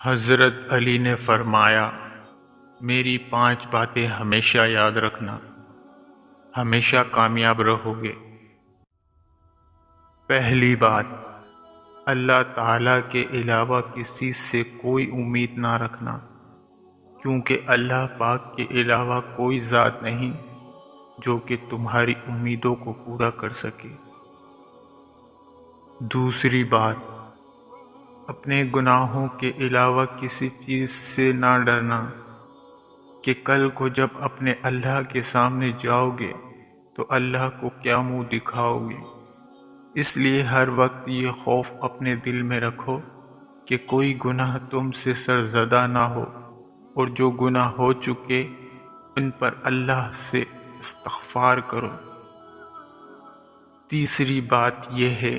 حضرت علی نے فرمایا، میری 5 باتیں ہمیشہ یاد رکھنا، ہمیشہ کامیاب رہو گے۔ پہلی بات، اللہ تعالیٰ کے علاوہ کسی سے کوئی امید نہ رکھنا، کیونکہ اللہ پاک کے علاوہ کوئی ذات نہیں جو کہ تمہاری امیدوں کو پورا کر سکے۔ دوسری بات، اپنے گناہوں کے علاوہ کسی چیز سے نہ ڈرنا کہ کل کو جب اپنے اللہ کے سامنے جاؤ گے تو اللہ کو کیا منہ دکھاؤ گے۔ اس لیے ہر وقت یہ خوف اپنے دل میں رکھو کہ کوئی گناہ تم سے سرزدہ نہ ہو، اور جو گناہ ہو چکے ان پر اللہ سے استغفار کرو۔ تیسری بات یہ ہے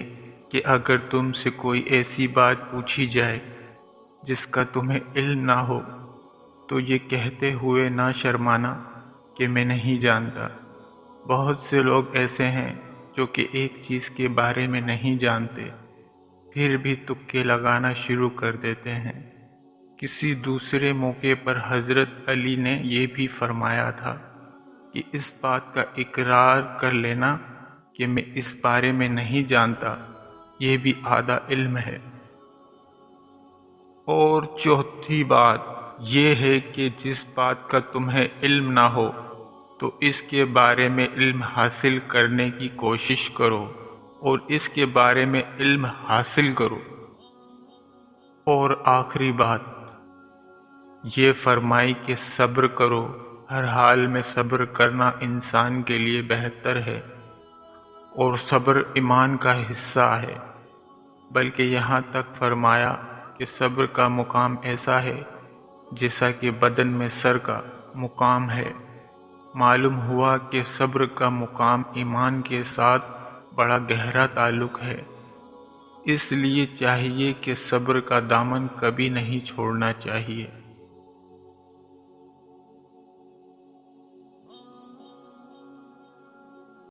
کہ اگر تم سے کوئی ایسی بات پوچھی جائے جس کا تمہیں علم نہ ہو تو یہ کہتے ہوئے نہ شرمانا کہ میں نہیں جانتا۔ بہت سے لوگ ایسے ہیں جو کہ ایک چیز کے بارے میں نہیں جانتے، پھر بھی تکے لگانا شروع کر دیتے ہیں۔ کسی دوسرے موقع پر حضرت علی نے یہ بھی فرمایا تھا کہ اس بات کا اقرار کر لینا کہ میں اس بارے میں نہیں جانتا، یہ بھی آدھا علم ہے۔ اور چوتھی بات یہ ہے کہ جس بات کا تمہیں علم نہ ہو تو اس کے بارے میں علم حاصل کرنے کی کوشش کرو، اور اس کے بارے میں علم حاصل کرو۔ اور آخری بات یہ فرمائی کہ صبر کرو، ہر حال میں صبر کرنا انسان کے لیے بہتر ہے، اور صبر ایمان کا حصہ ہے۔ بلکہ یہاں تک فرمایا کہ صبر کا مقام ایسا ہے جیسا کہ بدن میں سر کا مقام ہے۔ معلوم ہوا کہ صبر کا مقام ایمان کے ساتھ بڑا گہرا تعلق ہے، اس لیے چاہیے کہ صبر کا دامن کبھی نہیں چھوڑنا چاہیے۔